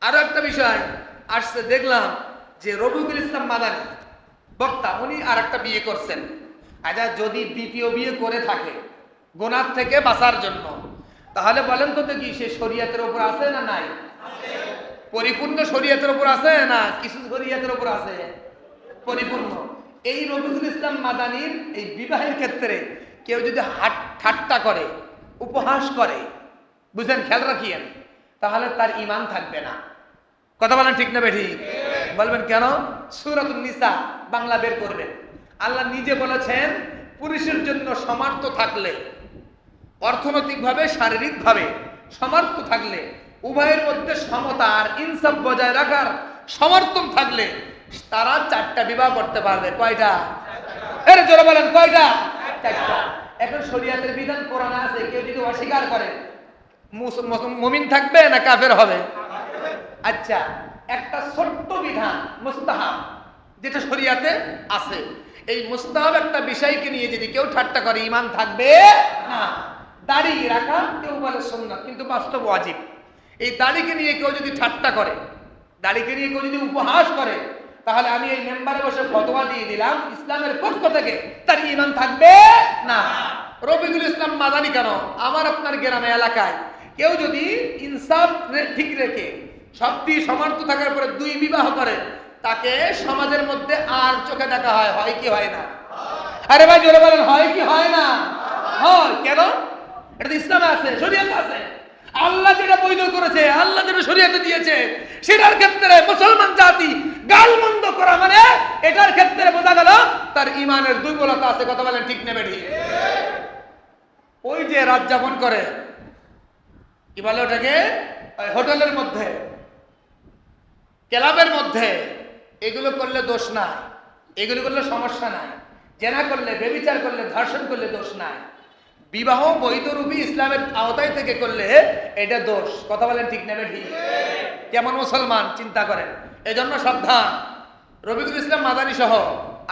আরো একটা বিষয় আসছে, দেখলাম যে রফিকুল ইসলাম মাদানী বক্তা, উনি আর একটা বিয়ে করছেন। আচ্ছা, যদি দ্বিতীয় বিয়ে করে থাকে গুনাহ থেকে বাঁচার জন্য, তাহলে বলেন তো দেখি সে শরীয়তের উপর আছে না নাই? পরিপূর্ণ শরীয়তের উপর আছে না কিছু শরীয়তের উপর আছে? পরিপূর্ণ। এই রফিকুল ইসলাম মাদানীর এই বিবাহের ক্ষেত্রে কেউ যদি ঠাট্টা করে, উপহাস করে, বুঝলেন, খেয়াল রাখিয়েন, তাহলে তার ঈমান থাকবে না। কথা বলেন ঠিক না বেঠি? বলবেন কেন? সূরাতুন নিসা বাংলা বের করবেন। আল্লাহ নিজে বলেছেন, পুরুষের জন্য সমর্থ থাকলে, অর্থনৈতিকভাবে শারীরিকভাবে সমর্থ থাকলে, উভয়ের মধ্যে সমতা আর ইনসাফ বজায় রাখার সমর্থন থাকলে তারা 4টা বিবাহ করতে পারবে। কয়টা? এর জোরে বলেন কয়টা? 4টা। এখন শরীয়তের বিধান কোরআনে আছে, কেউ যদি অস্বীকার করে মুমিন থাকবে না কাফের হবে? আচ্ছা, একটা ছোট্ট বিধান মুস্তাহাব যেটা শরীয়তে আছে, এই মুস্তাহাব একটা বিষয়কে নিয়ে যদি কেউ ঠাট্টা করে ঈমান থাকবে না। দাড়ি রাখা কেউ বলে সুন্নাত, কিন্তু বাস্তব ওয়াজিব। এই দাড়িকে নিয়ে কেউ যদি ঠাট্টা করে, দাড়িকে নিয়ে কেউ যদি উপহাস করে, তাহলে আমি এই মেম্বারে বসে ফতোয়া দিয়ে দিলাম ইসলামের পক্ষ থেকে তার ঈমান থাকবে না। রফিকুল ইসলাম মাদানী কেন, আমার আপনার গ্রামে এলাকায় কেউ যদি ইনসাফ ঠিক রেখে সবটি সমর্থ থাকার পরে 2 বিবাহ করে, তাকে সমাজের মধ্যে আর চোখে দেখা হয়, হয় কি হয় না? আরে ভাই জোরে বলেন, হয় কি হয় না? হয়। কেন? এটা তো ইসলামে আছে, শরীয়তে আছে। আল্লাহ যেটা বৈধ করেছে, আল্লাহ যেটা শরীয়তে দিয়েছে, সেটার ক্ষেত্রে মুসলমান জাতি গালমন্দ করা মানে এটার ক্ষেত্রে বোঝা গেল তার ঈমানের দুর্বলতা আছে। কথা বলেন ঠিক নেবে ঠিক? ওই যে রাত যাপন করে, কি বলে ওটাকে, হোটেলের মধ্যে, ক্লাবের মধ্যে, এগুলো করলে দোষ নাই, এগুলো করলে সমস্যা নাই। জেনা করলে, ব্যভিচার করলে, ধর্ষণ করলে দোষ নাই। বিবাহ বৈধরূপী ইসলামের আওতায় থেকে করলে এটা দোষ। কথা বলেন ঠিক নেবে ঠিক? কেমন মুসলমান চিন্তা করেন। এজন্য সাবধান। রফিকুল ইসলাম মাদানী সহ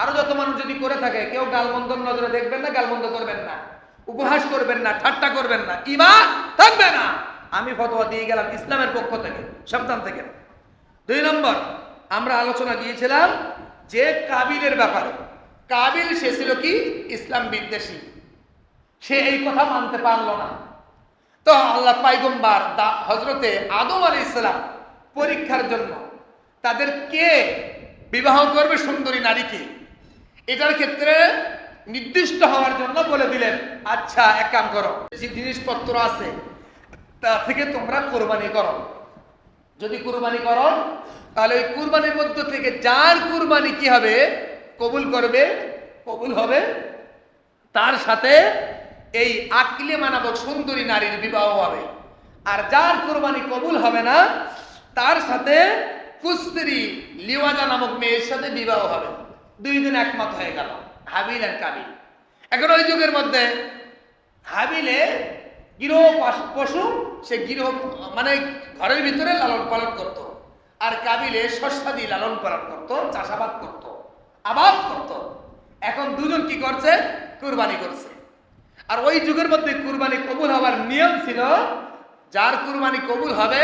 আরো যত মানুষ যদি করে থাকে, কেউ গালমন্দর নজরে দেখবেন না, গালমন্দ করবেন না, উপহাস করবেন না, ঠাট্টা করবেন না, ঈমান থাকবে না। আমি ফতোয়া দিয়ে গেলাম ইসলামের পক্ষ থেকে, সাবধান থেকে। 2 নম্বর, আমরা আলোচনা গিয়েছিলাম যে কাবিলের ব্যাপারে। কাবিল সে ছিল কি ইসলাম বিদ্বেষী, সে এই কথা মানতে পারলো না। তো আল্লাহ পয়গম্বর হযরতে আদম আলাইহিস সালাম পরীক্ষার জন্য তাদের কে বিবাহ করবে সুন্দরী নারীকে, এটার ক্ষেত্রে নির্দিষ্ট হওয়ার জন্য বলে দিলেন, আচ্ছা এক কাম করো, যে জিনিসপত্র আছে তা থেকে তোমরা কুরবানি করো। যদি কুরবানি করো, তাহলে ওই কুরবানির মধ্য থেকে যার কুরবানি কি হবে, কবুল করবে, কবুল হবে, তার সাথে এই আকলিমা নামক সুন্দরী নারীর বিবাহ হবে। আর যার কুরবানি কবুল হবে না, তার সাথে কুস্তিরি লিওয়াজা নামক মেয়ের সাথে বিবাহ হবে। 2 দিন একমত হয়ে গেল, হাবিল আর কাবিল। এখন ওই যুগের মধ্যে হাবিলে গৃহ পশু, সে গৃহ মানে ঘরের ভিতরে লালন পালন করত, আর কাবিলে শস্যাদি লালন পালন করত, চাষাবাদ করত, আবাদ করত। এখন দুজন কি করছে? কুরবানি করছে। আর ওই যুগের মধ্যে কুরবানি কবুল হওয়ার নিয়ম ছিল, যার কুরবানি কবুল হবে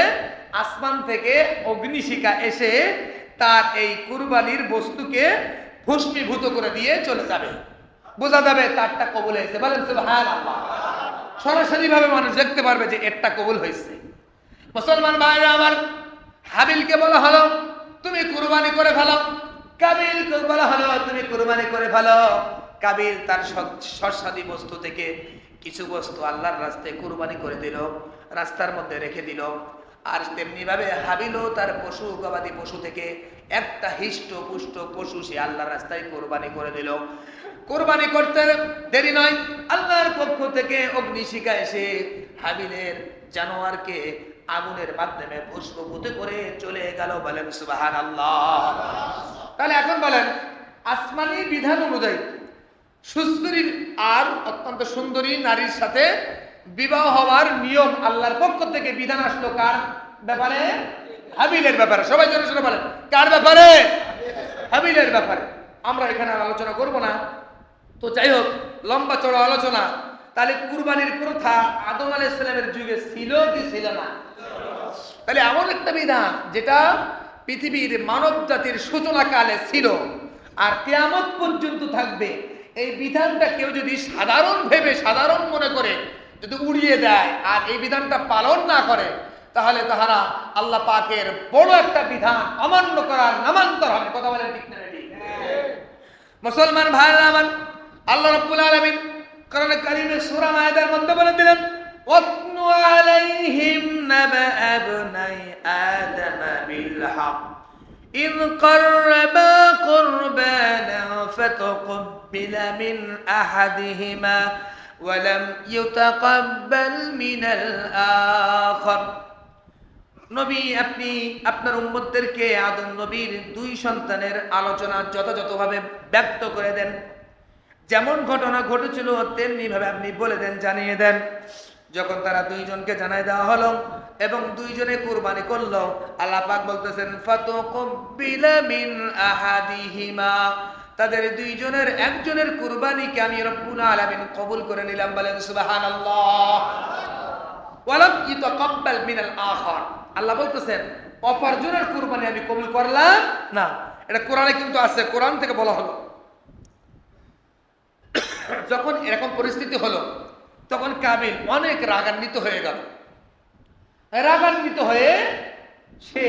আসমান থেকে অগ্নিশিখা এসে তার এই কুরবানির বস্তুকে ভস্মীভূত করে দিয়ে চলে যাবে, বোঝা যাবে তারটা কবুল হয়েছে। বলেন সুবহানাল্লাহ। সরাসরি ভাবে মানুষ দেখতে পারবে যে এরটা কবুল হয়েছে। মুসলমান ভাইরা আমার, হাবিলকে বলা হলো তুমি কুরবানি করে ফেলো, কাবিলকে বলা হলো তুমি কুরবানি করে ফেলো। কাবিল তার শস্যাদি বস্তু থেকে কিছু বস্তু আল্লাহর রাস্তায় কুরবানি করে দিল, রাস্তার মধ্যে রেখে দিল। আর তেমনি ভাবে হাবিলও তার পশু গবাদি পশু থেকে একটা হিষ্ট পুষ্ট পশু সে আল্লাহর রাস্তায় কুরবানি করে দিল। কুরবানি করতে দেরি নয়, আল্লাহর পক্ষ থেকে অগ্নিশিখা এসে হাবিলের জানোয়ারকে আগুনের মাধ্যমে ভস্মীভূত করে চলে গেল। বলেন সুবহানাল্লাহ। তাহলে এখন বলেন, আসমানি বিধান অনুযায়ী সুস্থরী আর অত্যন্ত সুন্দরী নারীর সাথে বিবাহ হওয়ার নিয়ম আল্লাহর পক্ষ থেকে বিধান আসলো কার ব্যাপারে? হাবিলের ব্যাপারে। সবাই জোরে জোরে বলেন, কার ব্যাপারে? হাবিলের ব্যাপারে। আমরা এখানে আর আলোচনা করব না। তো যাই হোক, লম্বা চড়া আলোচনা। তাহলে কুরবানির প্রথা আদম আলাইহিস সালামের যুগে ছিল কি ছিল না? তাহলে এমন একটা বিধান যেটা পৃথিবীর মানব জাতির সূচনাকালে ছিল আর কিয়ামত পর্যন্ত থাকবে, এই বিধানটা কেউ যদি সাধারণ ভেবে সাধারণ মনে করে যদি উড়িয়ে দেয় আর এই বিধানটা পালন না করে, তাহলে তাহারা আল্লাহ পাকের বড় একটা বিধান অমান্য করার নামান্তর হবে। কথা বলেন ঠিক না? মুসলমান ভাইরা আমার, আল্লাহ রাব্বুল আলামিন কোরআনে কারীমে সূরা মায়েদার মধ্যে বলে দিলেন, ওয়াতনু আলাইহিম নাবা আবনাই আদম বিল হক ইয قربا قربانا فتقبل من احدهما ولم يتقبل من الاخر। নবী, আপনি আপনার উম্মতদেরকে আদম নবীর দুই সন্তানের আলোচনা যথাযথভাবে ব্যক্ত করে দেন। যেমন ঘটনা ঘটেছিল তেমনি ভাবে আপনি বলে দেন, জানিয়ে দেন। যখন তারা দুইজনকে জানাই দেওয়া হলো এবং দুইজনে কুরবানি করলো, আল্লাহ পাক বলতেছেন ফাতুকবিলা মিন আহাদিহিমা, তাদের দুইজনের একজনের কুরবানিকে আমি রব্বুল আলামিন কবুল করে নিলাম। বলেন সুবহানাল্লাহ। ওয়ালাম ইতাকাব্বাল মিনাল আখার, আল্লাহ বলতেছেন অপরজনের কুরবানি আমি কবুল করলাম না। এটা কোরআনে কিন্তু আছে, কোরআন থেকে বলা হলো। যখন এরকম পরিস্থিতি হলো তখন কাবিল অনেক রাগান্বিত হয়ে গেল। রাগান্বিত হয়ে সে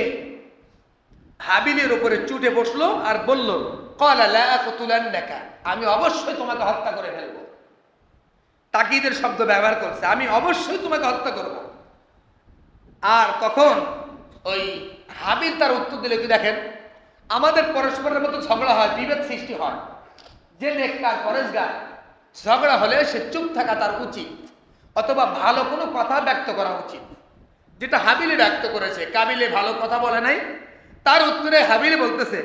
হাবিলের উপরে চুটে বসলো আর বলল, ক্বালা লা আকতুলান্নাকা, আমি অবশ্যই তোমাকে হত্যা করে ফেলবো। তাকিদের শব্দ ব্যবহার করছে, আমি অবশ্যই তোমাকে হত্যা করব। আর তখন ওই হাবিল তার উত্তর দিলে, কি দেখেন, আমাদের পরস্পরের মতো ঝগড়া হয়, বিভেদ সৃষ্টি হয়, যে নেককার পরেশগার ঝগড়া হলে সে চুপ থাকা তার উচিত, অথবা ভালো কোনো কথা ব্যক্ত করা উচিত, যেটা হাবিলে ব্যক্ত করেছে। কাবিলে ভালো কথা বলে নাই, তার উত্তরে হাবিলে বলতেছে,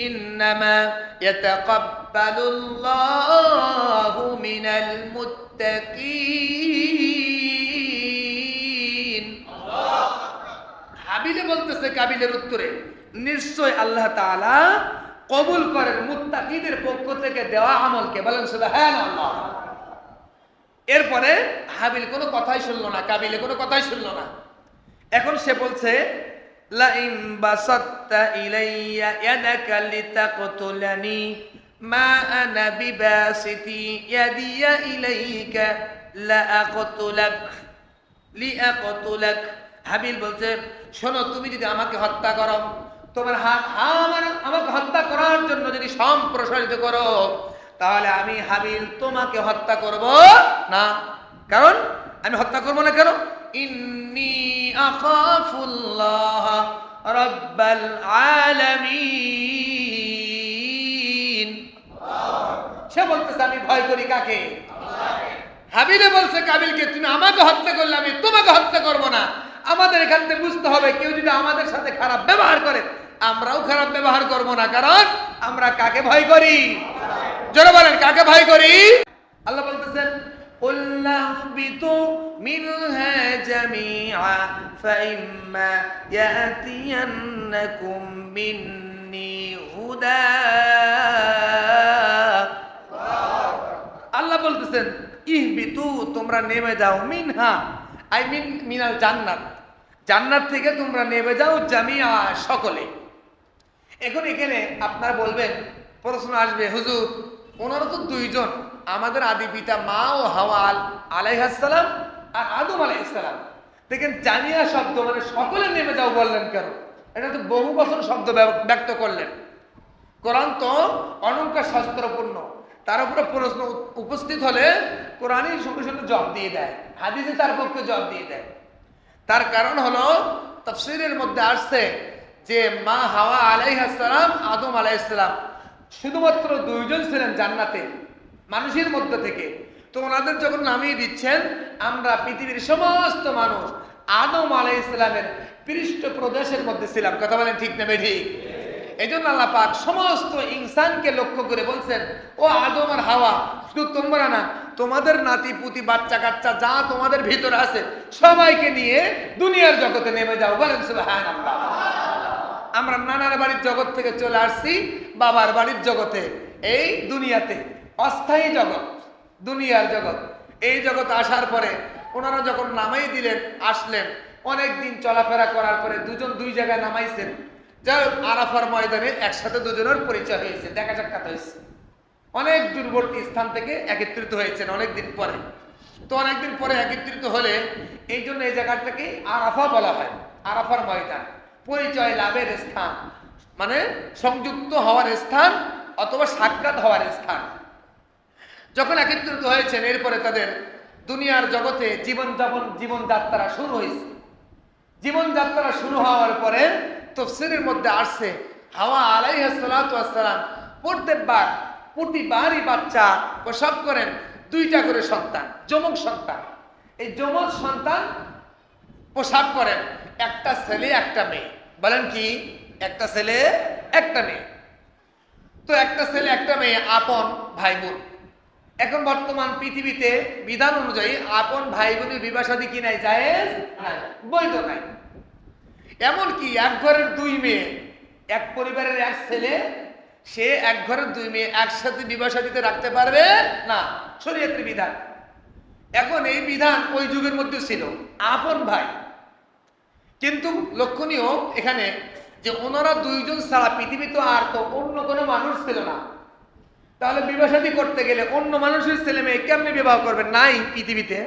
ইন্নামা ইয়াতাকাব্বালুল্লাহু মিনাল মুত্তাকিন। হাবিলে বলতেছে কাবিলের উত্তরে, নিশ্চয় আল্লাহ তাআলা কবুল করেন মুত্তাকিদের পক্ষ থেকে দেওয়া আমলকে। বলেন সুবহানাল্লাহ। এরপরে হাবিল কোনো কথাই শুনলো না, কাবিলে কোনো কথাই শুনলো না। এখন সে বলছে, লাইন বাসাত্তা ইলাইয়া ইয়াদাকা লিতাকতুলানি মা আনা বিবাসিতি ইয়াদিয়া ইলাইকা লিআকতুলাক। হাবিল বলছে, শোনো, তুমি যদি আমাকে হত্যা করো, তোমার হাত আমাকে হত্যা করার জন্য যদি সম্প্রসারিত করো, তাহলে আমি হাবিল তোমাকে হত্যা করব না। কারণ আমি হত্যা করব না কেন? ইন্নী আখাফুল্লাহ রাব্বাল আলামিন। সে বলতেছে, আমি ভয় করি কাকে? হাবিলে বলছে কাবিলকে, তুমি আমাকে হত্যা করলে আমি তোমাকে হত্যা করব না। আমাদের এখান থেকে বুঝতে হবে, কেউ যদি আমাদের সাথে খারাপ ব্যবহার করে, আমরাও খারাপ ব্যবহার করব না। কারণ আমরা কাকে ভয় করি? জোরে বলেন, কাকে ভয় করি? আল্লাহ বলতেছেন, উল্লাহবিতু মিনহা জামিআ ফাইম্মা ইয়াতিয়ান্নাকুম মিন্নি হুদা। আল্লাহ বলতেছেন, ইহবিতু, তোমরা নেমে যাও, মিনহা আই মিন মিনাল জান্নাত, জান্নাত থেকে তোমরা নেমে যাও, জামিআ, সকলে। এখন এখানে আপনারা বলবেন, প্রশ্ন আসবে, হুজুর ওনারা তো দুইজন, আমাদের আদি পিতা মা ও হাওয়া আলাইহিস সালাম আর আদম আলাইহিস সালাম। দেখেন, জামিয়া শব্দ মানে সকলে নেমে যাও বললেন কেন? এটা তো বহু বছর শব্দ ব্যক্ত করলেন। কোরআন তো অলঙ্কার শাস্ত্রপূর্ণ, তার উপরে প্রশ্ন উপস্থিত হলে কোরআনই সঙ্গে সঙ্গে জবাব দিয়ে দেয়, হাদিসে তার পক্ষে জবাব দিয়ে দেয়। তার কারণ হলো, তাফসীরের মধ্যে আসছে যে মা হাওয়া আলাইহিস সালাম, আদম আলাইহিস সালাম শুধুমাত্র দুইজন ছিলেন জান্নাতে মানুষের মধ্যে থেকে। তো ওনাদের যখন নামিয়ে দিচ্ছেন, আমরা পৃথিবীর সমস্ত মানুষ আদম আলাইহিস সালামের পৃষ্ঠ প্রদেশের মধ্যে ছিলাম। কথা বলেন ঠিক না ঠিক? এই জন্য আল্লাহ পাক সমস্ত ইনসানকে লক্ষ্য করে বলছেন, ও আদম আর হাওয়া, শুধু তোমরা না, তোমাদের নাতি পুতি বাচ্চা কাচ্চা যা তোমাদের ভিতরে আছে সবাইকে নিয়ে দুনিয়ার জগতে নেমে যাও। বলেন সুবহানাল্লাহ। আমরা নানার বাড়ির জগৎ থেকে চলে আসছি বাবার বাড়ির জগতে, এই দুনিয়াতে, অস্থায়ী জগৎ, দুনিয়ার জগৎ। এই জগৎ আসার পরে ওনারা যখন নামাই দিলেন, আসলেন, অনেক দিন চলাফেরা করার পরে দুজন দুই জায়গায় নামাইছেন, যাই হোক আরাফার ময়দানে একসাথে দুজনের পরিচয় হয়েছে, দেখা সাক্ষাৎ হয়েছে। অনেক দূরবর্তী স্থান থেকে একত্রিত হয়েছেন অনেকদিন পরে। তো অনেকদিন পরে একত্রিত হলে এই জন্য এই জায়গাটাকে আরাফা বলা হয়, আরাফার ময়দান, পরিচয় লাভের স্থান, মানে সংযুক্ত হওয়ার স্থান অথবা সাক্ষাৎ হওয়ার স্থান। যখন একত্রিত হয়েছেন এরপরে তাদের দুনিয়ার জগতে জীবনযাত্রা শুরু হয়েছে। জীবনযাত্রা শুরু হওয়ার পরে তাফসীরের মধ্যে আসছে হাওয়া আলাইহিস সালাতু ওয়াস সালাম প্রতিবারই বাচ্চা প্রসব করেন, দুইটা করে সন্তান, যমজ সন্তান। এই যমজ সন্তান প্রসব করেন, একটা ছেলে একটা মেয়ে। বলেন কি? একটা ছেলে একটা মেয়ে। তো একটা ছেলে একটা মেয়ে আপন ভাই বোন। এখন বর্তমান পৃথিবীতে বিধান অনুযায়ী আপন ভাই বোনের বিবাহ শাদী কি নাই? জায়েজ নাই, বৈধ নাই। এমনকি এক ঘরের দুই মেয়ে, এক পরিবারের এক ছেলে, সে এক ঘরের দুই মেয়ে একসাথে বিবাহ শাদীতে রাখতে পারবে না, শরীয়তের বিধান। এখন এই বিধান ওই যুগের মধ্যে ছিল, আপন ভাই। কিন্তু লক্ষণীয় এখানে যে ওনারা দুইজন ছাড়া পৃথিবীতে আর তো অন্য কোনো মানুষ ছিল না। তাহলে বিবাহ শাদী করতে গেলে অন্য মানুষের ছেলে মেয়ে কেমনি বিবাহ করবেন? নাই পৃথিবীতে।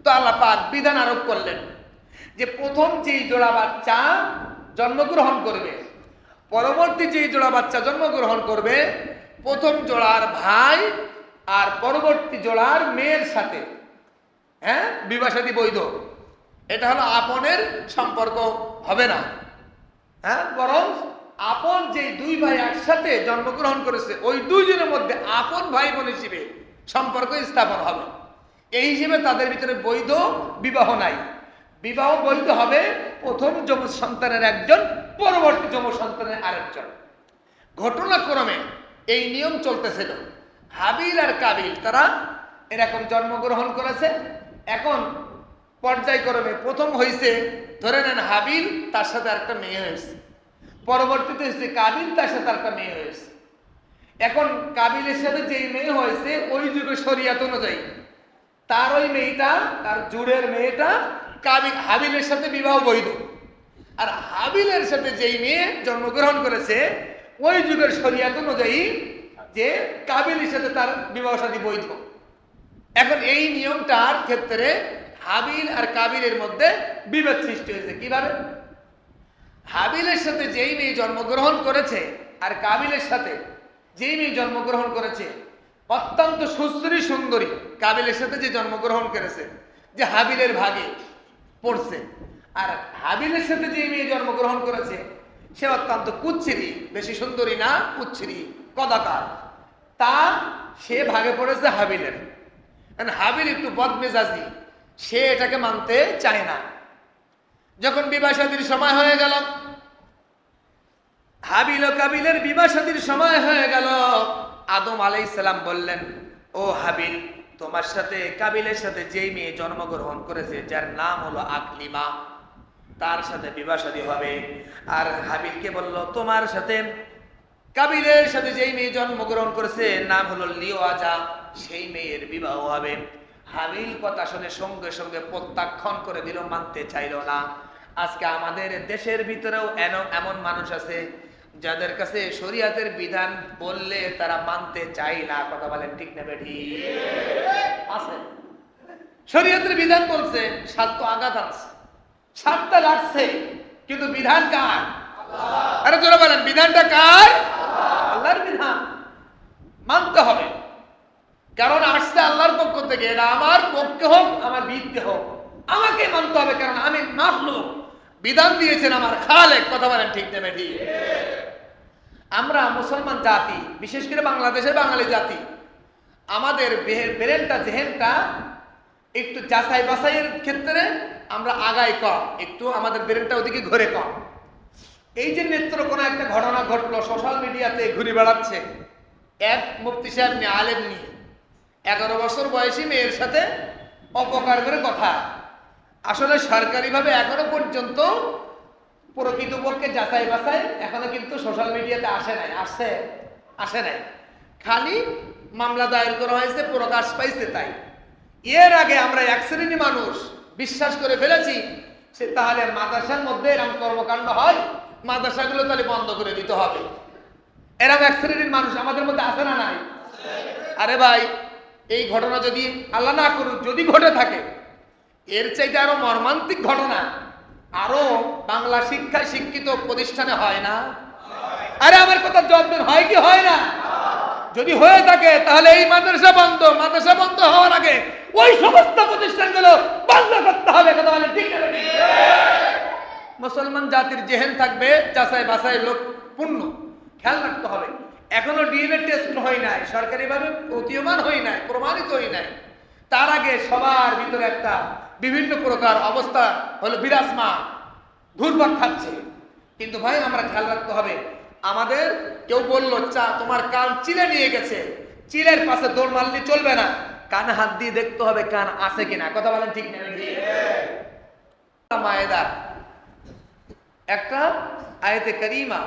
তো আল্লাহ পাক বিধান আরোপ করলেন যে প্রথম যেই জোড়া বাচ্চা জন্মগ্রহণ করবে, পরবর্তী যেই জোড়া বাচ্চা জন্মগ্রহণ করবে, প্রথম জোড়ার ভাই আর পরবর্তী জোড়ার মেয়ের সাথে বিবাহ শাদী বৈধ। এটা হলো আপনের সম্পর্ক হবে না, বরং আপন যে দুই ভাই একসাথে জন্মগ্রহণ করেছে ওই দুইজনের মধ্যে আপন ভাই বোন হিসেবে সম্পর্ক স্থাপন হবে। এই হিসেবে তাদের ভিতরে বৈধ বিবাহ নাই। বিবাহ বৈধ হবে প্রথম যমজ সন্তানের একজন, পরবর্তী যমজ সন্তানের আরেকজন। ঘটনাক্রমে এই নিয়ম চলতেছিল। হাবিল আর কাবিল তারা এরকম জন্মগ্রহণ করেছে। এখন পর্যায়ক্রমে প্রথম হয়েছে, ধরে নেন হাবিল, তার সাথে একটা মেয়ে হয়েছে। পরবর্তীতে হয়েছে কাবিল, তার সাথে একটা মেয়ে হয়েছে। এখন কাবিলের সাথে যেই মেয়ে হয়েছে ওই যুগে শরিয়াত অনুযায়ী তার ওই মেয়েটা, তার জুড়ের মেয়েটা হাবিলের সাথে বিবাহ বৈধ। আর হাবিলের সাথে যেই মেয়ে জন্মগ্রহণ করেছে ওই যুগের শরিয়াত অনুযায়ী যে কাবিলের সাথে তার বিবাহ শাদী বৈধ। এখন এই নিয়মটার ক্ষেত্রে হাবিল আর কাবিলের মধ্যে বিভেদ সৃষ্টি হয়েছে। কিভাবে? হাবিলের সাথে যেই মেয়ে জন্মগ্রহণ করেছে আর কাবিলের সাথে যেই মেয়ে জন্মগ্রহণ করেছে অত্যন্ত সুশ্রী সুন্দরী, কাবিলের সাথে যে জন্মগ্রহণ করেছে, যে হাবিলের ভাগে পড়ছে। আর হাবিলের সাথে যে মেয়ে জন্মগ্রহণ করেছে সে অত্যন্ত কুচ্ছিরি, বেশি সুন্দরী না, কুচ্ছিরি, কদাকার, তা সে ভাগে পড়েছে হাবিলের। হাবিল একটু বদমেজাজি, সে এটাকে মানতে চায় না। যখন বিবাহ শাদীর সময় হয়ে গেল, হাবিল ও কাবিলের বিবাহ শাদীর সময় হয়ে গেল, আদম আলাইহিস সালাম বললেন, ও হাবিল, তোমার সাথে কাবিলের সাথে যেই মেয়ে জন্মগ্রহণ করেছে যার নাম হলো আকলিমা, তার সাথে বিবাহ শাদী হবে। আর হাবিলকে বলল, তোমার সাথে কাবিলের সাথে যেই মেয়ে জন্মগ্রহণ করেছে নাম হলো লিওয়াজা, সেই মেয়ের বিবাহ হবে। হাবিল কথা শুনে সঙ্গে সঙ্গে প্রত্যাখ্যান করে দিল, মানতে চাইল না। আজকে আমাদের দেশের ভিতরেও এমন মানুষ আছে যাদের কাছে শরিয়াতের বিধান বললে তারা মানতে চায় না। কথা বলেন ঠিক না বেঠি? আছে, শরিয়াতের বিধান বলছে, স্বার্থ আঘাত আছে, স্বার্থ লাগছে, কিন্তু বিধান কার? আরে তোরা বলেন, বিধানটা কার? আল্লাহর বিধান, মানতে হবে। কারণ আসছে আল্লাহর পক্ষ থেকে, এটা আমার পক্ষে হোক আমার বিরুদ্ধে হোক আমাকে মানতে হবে, কারণ আমি মাখলুক, বিধান দিয়েছেন আমার খালেক। কথা বলেন ঠিক না বেঠি? আমরা মুসলমান জাতি, বিশেষ করে বাংলাদেশের বাঙালি জাতি, আমাদের ব্রেনটা, জেহেনটা একটু যাচাই বাছাইয়ের ক্ষেত্রে আমরা আগাই কম, একটু আমাদের ব্রেনটা ওদিকে ঘুরে কম। এই যে নেত্রকোনা একটা ঘটনা ঘটলো, সোশ্যাল মিডিয়াতে ঘুরে বেড়াচ্ছে, এক মুফতি সাহেব নিয়ে, আলেম নিয়ে, 11 বছর বয়সী মেয়ের সাথে অপকার করে কথা। আসলে সরকারিভাবে এখনো পর্যন্ত প্রকৃতপক্ষে যাচাই বাছাই এখনো কিন্তু সোশ্যাল মিডিয়াতে আসে নাই, খালি মামলা দায়ের করা হয়েছে, প্রকাশ পাইছে তাই। এর আগে আমরা এক শ্রেণী মানুষ বিশ্বাস করে ফেলেছি সে তাহলে মাদ্রাসার মধ্যে এরকম কর্মকাণ্ড হয়, মাদ্রাসাগুলো তাহলে বন্ধ করে দিতে হবে। এরকম এক শ্রেণীর মানুষ আমাদের মধ্যে আছে না নাই? আরে ভাই, এই ঘটনা যদি আল্লাহ না করুক যদি ঘটে থাকে, এর চাইতে আরো মর্মান্তিক ঘটনা আরো বাংলা শিক্ষায় শিক্ষিত প্রতিষ্ঠানে হয় না? আরে আমার কথা জবাব দেন, হয় কি হয় না? যদি হয়ে থাকে তাহলে এই মাদ্রাসা বন্ধ হওয়ার আগে ওই সমস্ত প্রতিষ্ঠানগুলো বন্ধ করতে হবে। কথা বলেন ঠিক না? মুসলমান জাতির জেহেন থাকবে যাচাই বাছাই লোক পূর্ণ, খেয়াল রাখতে হবে। এখনো ডিএনএ টেস্ট হয় নাই, সরকারিভাবে প্রতীয়মান হয় নাই, প্রমাণিত হয় নাই। তার আগে সবার ভিতরে একটা বিভিন্ন প্রকার অবস্থা হলো বিরাজমান, ঘুরপাক খাচ্ছে। কিন্তু ভাই আমরা খেয়াল রাখতে হবে, আমাদের কেউ বললো চা তোমার কান চিলে নিয়ে গেছে, চিলের পাশে দৌড় মারলে চলবে না, কানে হাত দিয়ে দেখতে হবে কান আছে কিনা। কথা বলেন ঠিক না? মায়েদার একটা আয়াতে কারিমা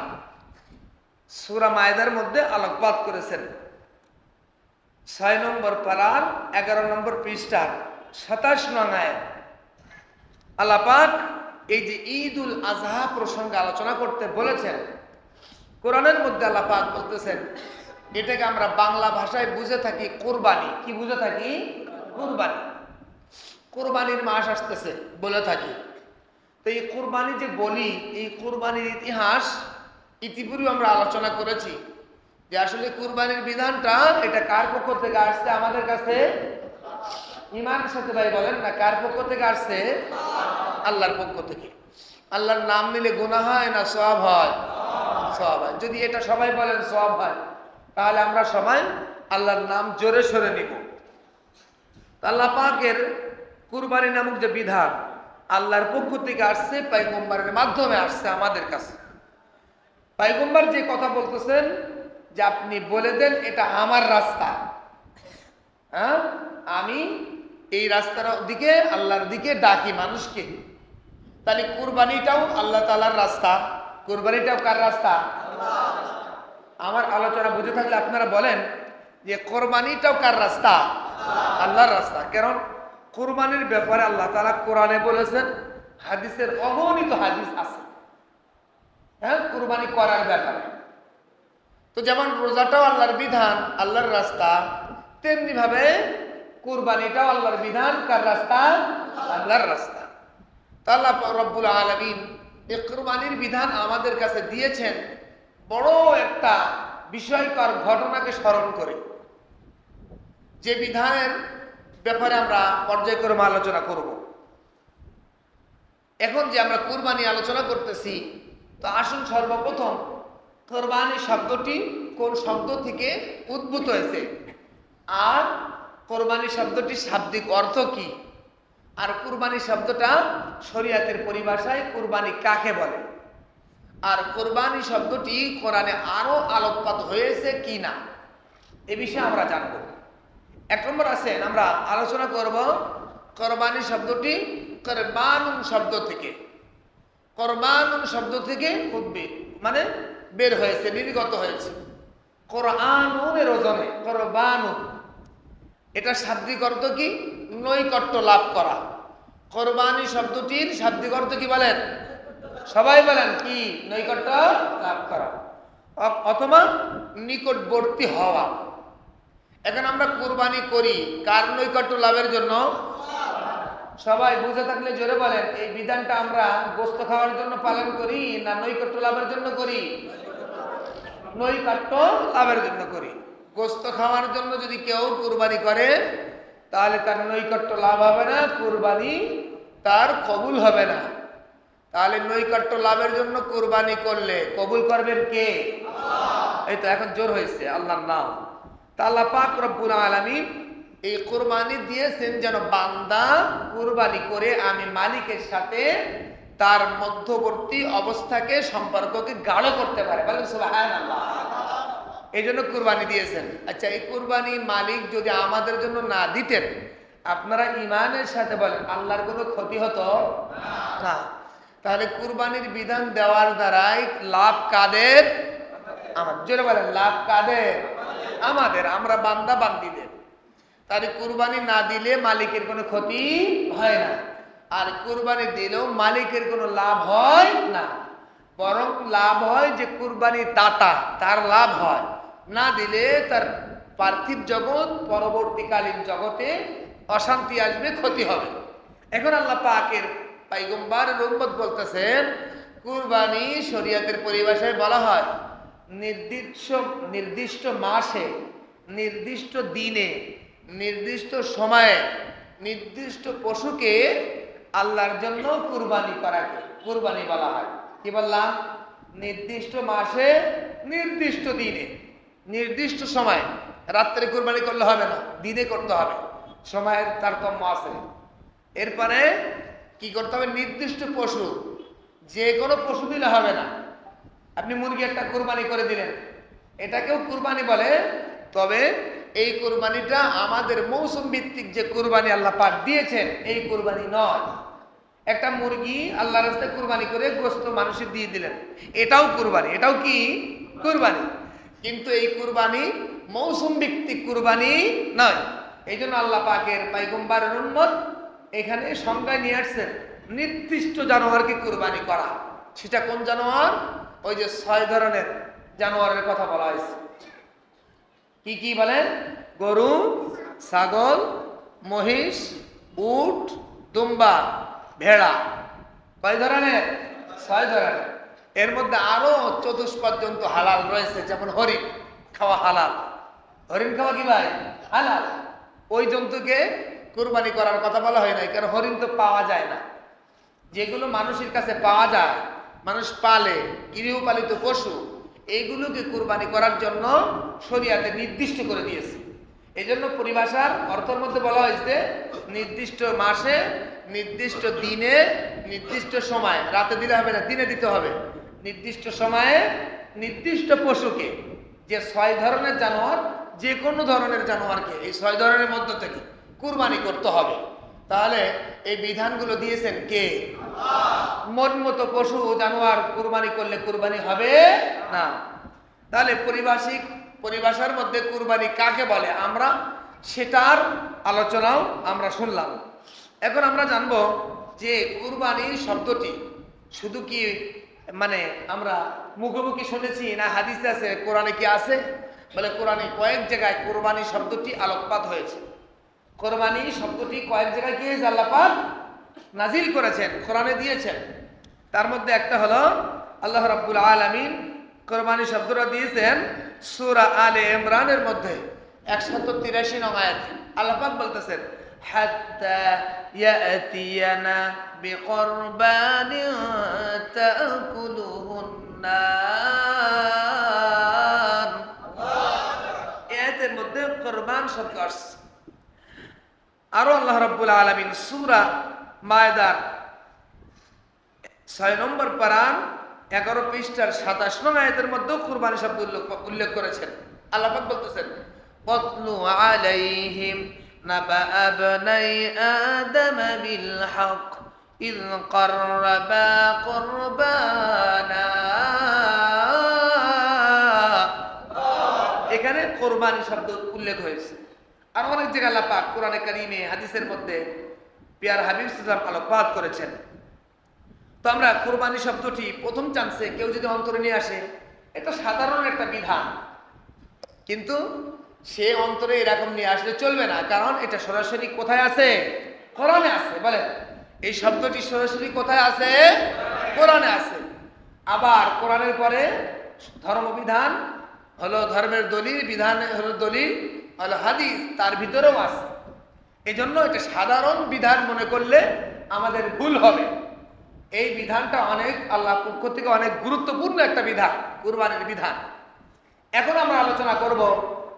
সূরা মায়েদার মধ্যে আলোকপাত করেছেন। 6 নম্বর পারার 11 নম্বর পৃষ্ঠার 27 নং আয়াত। আল্লাহ পাক এই যে ঈদুল আজহা প্রসঙ্গে আলোচনা করতে বলেছেন, কোরআনের মধ্যে আল্লাহ পাক বলতেছেন, এটাকে আমরা বাংলা ভাষায় বুঝে থাকি কুরবানি। কি বুঝে থাকি? কুরবানি। কুরবানির মাস আসতেছে বলে থাকি। তো এই কুরবানি যে বলি, এই কুরবানির ইতিহাস ইতিপূর্বে আমরা আলোচনা করেছি যে আসলে কুরবানির বিধানটা এটা কার পক্ষ থেকে আসছে আমাদের কাছে? ইমানের সাথে ভাই বলেন না, কার পক্ষ থেকে আসছে? আল্লাহর পক্ষ থেকে। আল্লাহর নাম নিলে গুনাহ হয় না সওয়াব হয়? সওয়াব হয়। যদি এটা সবাই বলেন সওয়াব হয়, তাহলে আমরা সবাই আল্লাহর নাম জোরে সরে নিব। আল্লাহ পাকের কুরবানি নামক যে বিধান আল্লাহর পক্ষ থেকে আসছে, পয়গম্বরের মাধ্যমে আসছে আমাদের কাছে। পয়গম্বর যে কথা বলতেছেন যে আপনি বলে দেন এটা আমার রাস্তা, হ্যাঁ, আমি এই রাস্তার দিকে আল্লাহর দিকে ডাকি মানুষকে। তাহলে কুরবানিটাও আল্লাহ তাআলার রাস্তা, কুরবানিটাও কার রাস্তা? আমার আলোচনা বুঝে থাকলে আপনারা বলেন যে কোরবানিটাও কার রাস্তা? আল্লাহর রাস্তা। কারণ কুরবানির ব্যাপারে আল্লাহ তাআলা কোরআনে বলেছেন, হাদিসের অগণিত হাদিস আছে, হ্যাঁ, কুরবানি করার ব্যাপারে। তো যেমন রোজাটাও আল্লাহর বিধান, আল্লাহর রাস্তা, তেমনি ভাবে কুরবানিটাও আল্লাহর বিধান, কার রাস্তা? আল্লাহর রাস্তা। তো আল্লাহ রব্বুল আলামিন এই কুরবানির বিধান আমাদের কাছে দিয়েছেন বড় একটা বিষয়কর ঘটনাকে স্মরণ করে, যে বিধানের ব্যাপারে আমরা পর্যায়ক্রমে আলোচনা করব। এখন যে আমরা কুরবানি আলোচনা করতেছি, তো আসুন সর্বপ্রথম কোরবানি শব্দটি কোন শব্দ থেকে উদ্ভূত হয়েছে, আর কোরবানি শব্দটির শাব্দিক অর্থ কি, আর কুরবানি শব্দটা শরীয়তের পরিভাষায় কুরবানি কাকে বলে, আর কুরবানি শব্দটি কোরআনে আরো আলোকপাত হয়েছে কি না, এ বিষয়ে আমরা জানব। 1 নম্বর আছেন, আমরা আলোচনা করব কোরবানি শব্দটি কোরবানুন শব্দ থেকে, কোরবানুন শব্দ থেকে উদ্ভিদ মানে বের হয়েছে, নির্গত হয়েছে। কোরআনুনের ওজনে কোরবানুন, এটা শাব্দিক অর্থ কি? নৈকট্য লাভ করা। কোরবানি শব্দটির শাব্দিক অর্থ কি বলেন? সবাই বলেন কি? নৈকট্য লাভ করা অথবা নিকটবর্তী হওয়া। এখন আমরা কুরবানি করি কার নৈকট্য লাভের জন্য? সবাই বুঝে থাকলে জোরে বলেন, এই বিধানটা আমরা গোশত খাওয়ার জন্য পালন করি না নৈকট্য লাভের জন্য করি? নৈকট্য লাভের জন্য করি। গোশত খাওয়ার জন্য যদি কেউ কুরবানি করে তাহলে তার নৈকট্য লাভ হবে না, কুরবানি তার কবুল হবে না। তাহলে নৈকট্য লাভের জন্য কুরবানি করলে কবুল করবেন কে? এই তো এখন জোর হয়েছে আল্লাহর নাম। তা আল্লাহ পাক রব্বুল আলামিন এই কুরবানি দিয়েছেন যেন বান্দা কুরবানি করে আমি মালিকের সাথে তার মধ্যবর্তী অবস্থাকে সম্পর্ককে গাঢ় করতে পারে। বলেন সুবহানাল্লাহ। এই জন্য কুরবানি দিয়েছেন। আচ্ছা, এই কুরবানি মালিক যদি আমাদের জন্য না দিতেন, আপনারা ইমানের সাথে বলেন আল্লাহর কোনো ক্ষতি হতো না? তাহলে কুরবানির বিধান দেওয়ার দ্বারাই লাভ কাদের? আমাদের। জোরে বলেন, লাভ কাদের? আমাদের, আমরা বান্দা বান্দীদের। তাহলে কুরবানি না দিলে মালিকের কোনো ক্ষতি হয় না। আর কুরবানি দিলেও মালিকের কোনো লাভ হয় না, বরং লাভ হয় যে কুরবানির দাতা তার লাভ হয়, না দিলে তার পার্থিব জগৎ পরবর্তীকালীন জগতে অশান্তি আসবে, ক্ষতি হবে। এখন আল্লাহ পাকের পয়গম্বরের উম্মত বলতেছেন কুরবানি শরীয়তের পরিভাষায় বলা হয় নির্দিষ্ট মাসে, নির্দিষ্ট দিনে, নির্দিষ্ট সময়ে নির্দিষ্ট পশুকে আল্লাহর জন্য কুরবানি করাকে কুরবানি বলা হয়। কি বললাম? নির্দিষ্ট মাসে, নির্দিষ্ট দিনে, নির্দিষ্ট সময়। রাত্রে কুরবানি করলে হবে না, দিনে করতে হবে, সময়ের তারতম্য আছে। এরপরে কি করতে হবে? নির্দিষ্ট পশু, যে কোনো পশু দিলে হবে না। আপনি মুরগি একটা কুরবানি করে দিলেন, এটাকেও কুরবানি বলে, তবে এই কুরবানিটা আমাদের মৌসুম ভিত্তিক যে কুরবানি আল্লাহ পাক দিয়েছেন এই কুরবানি নয়। একটা মুরগি আল্লাহ রাস্তায় কুরবানি করে গোশত মানুষের দিয়ে দিলেন, এটাও কুরবানি, এটাও কি কুরবানি, কিন্তু এই কুরবানি মৌসুম ভিত্তিক কুরবানি নয়। এই জন্য আল্লাহ পাকের পয়গম্বরের উম্মত এখানে সংজ্ঞায় নিয়ে আসছেন নির্দিষ্ট জানোয়ারকে কুরবানি করা। সেটা কোন জানোয়ার? ওই যে 6 ধরনের জানোয়ারের কথা বলা হয়েছে। কি কি বলেন? গরু, ছাগল, মহিষ, উট, দুম্বা, ভেড়া। কয় ধরনের? 6 ধরনের। এর মধ্যে আরো চতুষ্পর্যন্ত হালাল রয়েছে, যেমন হরিণ খাওয়া হালাল। হরিণ খাওয়া কি ভাই? হালাল। ওই জন্তুকে কুরবানি করার কথা বলা হয় নাই, কারণ হরিণ তো পাওয়া যায় না। যেগুলো মানুষের কাছে পাওয়া যায়, মানুষ পালে, গৃহপালিত পশু, এইগুলোকে কুরবানি করার জন্য শরীয়তে নির্দিষ্ট করে দিয়েছে। এই জন্য পরিভাষার অর্থের মধ্যে বলা হয়েছে নির্দিষ্ট মাসে, নির্দিষ্ট দিনে, নির্দিষ্ট সময়ে। রাতে দিলে হবে না, দিনে দিতে হবে। নির্দিষ্ট সময়ে নির্দিষ্ট পশুকে, যে 6 ধরনের জানোয়ার, যে কোনো ধরনের জানোয়ারকে এই 6 ধরনের মধ্য থেকে কুরবানি করতে হবে। তাহলে এই বিধানগুলো দিয়েছেন কে? মন মতো পশু জানোয়ার কুরবানি করলে কুরবানি হবে না। তাহলে পরিভাষার মধ্যে কুরবানি কাকে বলে আমরা সেটার আলোচনাও আমরা শুনলাম। এখন আমরা জানবো যে কুরবানি শব্দটি শুধু কি মানে আমরা মুখোমুখি শুনেছি না হাদিসে আছে, কোরআনে কি আছে? বলে কোরআনে কয়েক জায়গায় কুরবানি শব্দটি আলোকপাত হয়েছে। কোরবানি শব্দটি কয়েক জায়গায় কি হয়েছে? আল্লাহ পাক নাজিল করেছেন, কোরআনে দিয়েছেন। তার মধ্যে একটা হলো আল্লাহ রাব্বুল আলামিন কোরবানি শব্দটা দিয়েছেন সূরা আলে ইমরানের মধ্যে 183 নং আয়াত। আল্লাহ পাক বলতেছেন হাত্তা ইয়াতিয়ানা বিকুরবানিন তাকুলুহুন নার। আয়াতের মধ্যে কুরবান শব্দ আসছে। আরো আল্লাহ রাব্বুল আলামিন সূরা মায়দার 6 নম্বর পারার 11 পৃষ্ঠার 27 নং আয়াতের মধ্যে কুরবানি শব্দ উল্লেখ করেছেন। আল্লাহ পাক বলতেছেন ওয়াতলু আলাইহিম নাবা আবনাই আদম বিল হক ইয ক্বাররাবা কুরবানা। এখানে কুরবানি শব্দ উল্লেখ হয়েছে। আর অনেক জায়গায় আল্লাহ পাক কোরআনে কারীমে হাদিসের মধ্যে পিয়ার হাবিব সাল্লাল্লাহু আলাইহি ওয়াসাল্লাম আলোকপাত করেছেন। তো আমরা কুরবানি শব্দটি প্রথম চান্সে কেউ যদি অন্তরে নিয়ে আসে, এটা সাধারণ একটা বিধান, কিন্তু সে অন্তরে এরকম নিয়ে আসলে চলবে না, কারণ এটা সরাসরি কোথায় আছে? কোরআনে আছে। বলেন এই শব্দটি সরাসরি কোথায় আছে? কোরআনে আছে। আবার কোরআনের পরে ধর্মবিধান হলো ধর্মের দলিল, বিধান হলো দলিল, হলো হাদিস, তার ভিতরেও আছে। এই জন্য এটা সাধারণ বিধান মনে করলে আমাদের ভুল হবে। এই বিধানটা অনেক আল্লাহর পক্ষ থেকে অনেক গুরুত্বপূর্ণ একটা বিধান, কুরবানির বিধান। এখন আমরা আলোচনা করব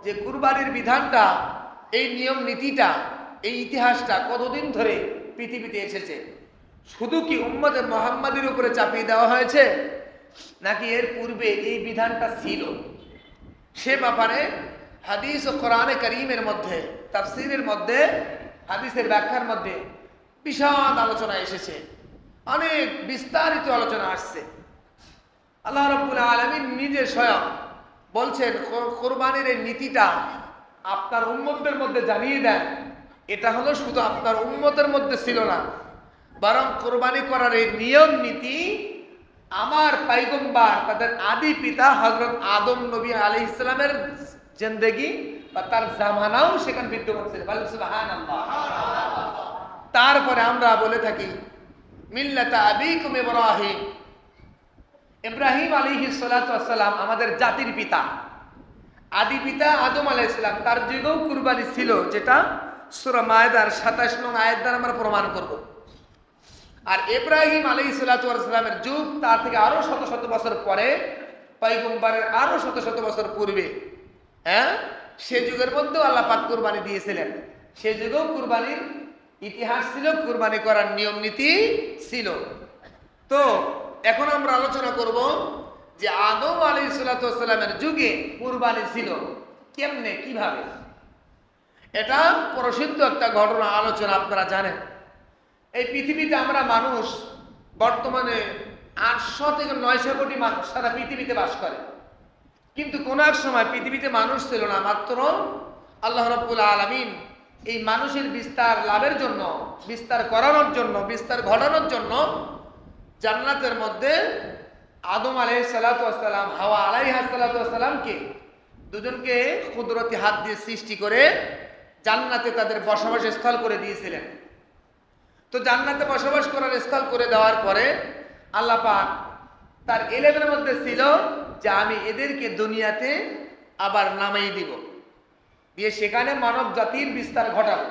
যে কুরবানির বিধানটা, এই নিয়ম নীতিটা, এই ইতিহাসটা কতদিন ধরে পৃথিবীতে এসেছে। শুধু কি উম্মতে মুহাম্মাদের উপরে চাপিয়ে দেওয়া হয়েছে, নাকি এর পূর্বে এই বিধানটা ছিল? সে ব্যাপারে হাদিস ও কোরআনে কারীমের মধ্যে, তাফসীরের মধ্যে, হাদিসের ব্যাখ্যার মধ্যে বিশাল আলোচনা এসেছে, অনেক বিস্তারিত আলোচনা আসছে। আল্লাহ রাব্বুল আলামিন নিজে স্বয়ং বলছেন কুরবানির এই নীতিটা আপনার উম্মতদের মধ্যে জানিয়ে দেন। এটা হলো শুধু আপনার উম্মতের মধ্যে ছিল না, বরং কোরবানি করার এই নিয়ম নীতি আমার পয়গম্বর তাদের আদি পিতা হযরত আদম নবী আলাইহিস সালামের জিন্দেগি বা তার জামানাও সেখানে বিদ্যমান ছিল। বলেন সুবহানাল্লাহ। তারপরে আমরা বলে থাকি মিল্লাতা আবিকুম ইব্রাহিম, ইব্রাহিম আলাইহিস সালাতু ওয়াস সালাম আমাদের জাতির পিতা, আদি পিতা আদম আলাইহিস সালাম, তার যুগেও কুরবানি ছিল, যেটা সূরা মায়েদার 27 নং আয়াত দ্বারা আমরা প্রমাণ করব। আর ইব্রাহিম আলাইহিস সালাতু ওয়াস সালামের যুগ তার থেকে আরো শত শত বছর পরে, পয়গম্বরের আরো শত শত বছর পূর্বে, হ্যাঁ, সে যুগের মধ্যেও আল্লাহ পাক কুরবানি দিয়েছিলেন। সে যুগেও কুরবানির ইতিহাস ছিল, কুরবানি করার নিয়ম নীতি ছিল। তো এখন আমরা আলোচনা করব যে আদম আলাইহিস সালাতু ওয়াস সালামের যুগে কুরবানি ছিল কেমনে, কিভাবে। এটা প্রসিদ্ধ একটা ঘটনা, আলোচনা আপনারা জানেন। এই পৃথিবীতে আমরা মানুষ বর্তমানে 800 থেকে 900 কোটি মানুষ সারা পৃথিবীতে বাস করে, কিন্তু কোন এক সময় পৃথিবীতে মানুষ ছিল না, মাত্র আল্লাহ রাব্বুল আলামিন এই মানুষের বিস্তার লাভের জন্য, বিস্তার করানোর জন্য, বিস্তার ঘটানোর জন্য জান্নাতের মধ্যে আদম আলাইহিস সালাতু ওয়াস সালাম, হাওয়া আলাইহা সালাতু ওয়াস সালামকে দুজনকে কুদরতি হাত দিয়ে সৃষ্টি করে জান্নাতে তাদের বসবাস স্থল করে দিয়েছিলেন। তো জান্নাতে বসবাস করার স্থল করে দেওয়ার পরে আল্লাহ পাক তার এলেমের মধ্যে ছিল যে আমি এদেরকে দুনিয়াতে আবার নামাই দিব, দিয়ে সেখানে মানব জাতির বিস্তার ঘটাবো,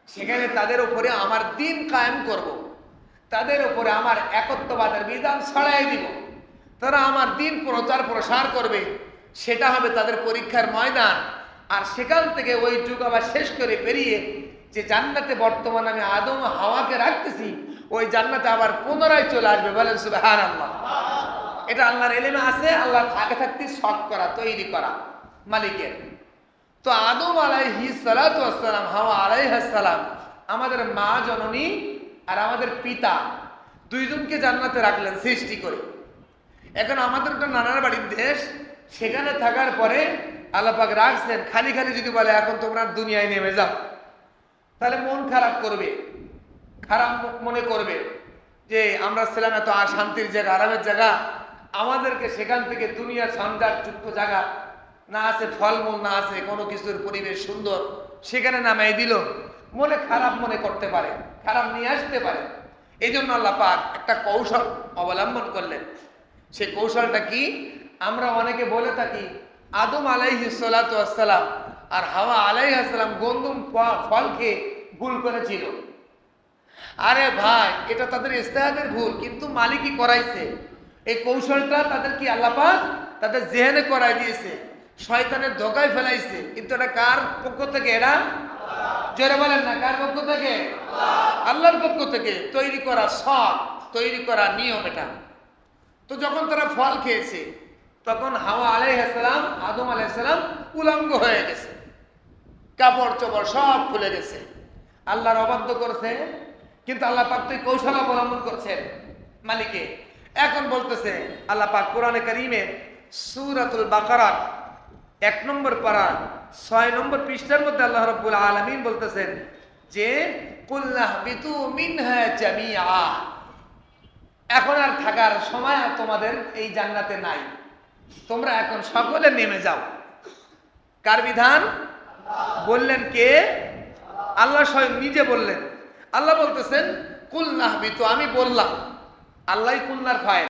সেখানে তাদের উপরে আমার দিন কায়েম করব, তাদের উপরে আমার একত্ববাদের বিধান ছড়াই দিব, তারা আমার দিন প্রচার প্রসার করবে, সেটা হবে তাদের পরীক্ষার ময়দান। আর সেখান থেকে ওই যুগ আবার শেষ করে পেরিয়ে যে জান্নাতে বর্তমানে আমি আদম হাওয়াকে রাখতেছি, ওই জান্নাতে আবার পুনরায় চলে আসবে। বলেন সুবহানাল্লাহ। এটা আল্লাহর ইলমে আছে, আল্লাহ আগে থাকতে শখ করা, তৈরি করা মালিকের। তো আদম আলাইহিস সালাতু ওয়াস সালাম, হাওয়া আলাইহাস সালাম আমাদের মা জননী আর আমাদের পিতা দুইজনকে জান্নাতে রাখলেন সৃষ্টি করে। এখন আমাদের একটা নানার বাড়ির দেশ, সেখানে থাকার পরে আল্লাহ পাক রাখছেন, খালি খালি যদি বলে এখন তোমরা দুনিয়ায় নেমে যাও, তাহলে মন খারাপ করবে, খারাপ মনে করবে যে আমরা ছিলাম এত শান্তির জায়গা, আরামের জায়গা, আমাদেরকে সেখান থেকে দুনিয়ার সৌন্দর্যযুক্ত জায়গা, না আছে ফলমূল, না আছে কোনো কিছুর পরিবেশ সুন্দর, সেখানে নামাই দিল, মনে খারাপ মনে করতে পারে, খারাপ নিয়ে আসতে পারে। এই জন্য আল্লাহ পাক একটা কৌশল অবলম্বন করলেন। সেই কৌশলটা কি? আমরা অনেকে বলে থাকি আদম আলাইহিস সালাতু ওয়াস সালাম আর হাওয়া আলাইহিস সালাম গন্ধম ফল খেয়ে ভুল করেছিল। আরে ভাই, এটা তাদের ইজতিহাদের ভুল, কিন্তু মালিকই করাইছে। এই কৌশলটা তাদের কি আল্লাহ পাক তাদের জেহেনে করাই দিয়েছে, শয়তানের ধোকায় ফেলাইছে। কিন্তু এটা কার পক্ষ থেকে? এটা জোরে বলেন না, কার পক্ষ থেকে? আল্লাহর পক্ষ থেকে তৈরি করা শখ, তৈরি করা নিয়ম এটা। তো যখন তারা ফল খেয়েছে, তখন হাওয়া আলাইহিস সালাম, আদম আলাইহিস সালাম উলঙ্গ হয়ে গেছে, কাপড় চোপড় সব খুলে গেছে, আল্লাহর অবাধ্য করছে। কিন্তু আল্লাহ পাক তো কৌশল অবলম্বন করছেন মালিকে। এখন বলতেছে আল্লাহ পাক কোরআনে কারীমে সূরাতুল বাকারা 1 নম্বর পারা 6 নম্বর পৃষ্ঠার মধ্যে আল্লাহ রাব্বুল আলামিন বলতেছেন যে কুল্লাহবিতু মিনহা জামিআ, এখন আর থাকার সময় আর তোমাদের এই জান্নাতে নাই, তোমরা এখন সকলে নেমে যাও। কার বিধান? বললেন কে? আল্লাহ স্বয়ং নিজে বললেন। আল্লাহ বলতেছেন কুল্লাহবিতু, আমি বললাম, আল্লাহই কুল্লার ফাইল।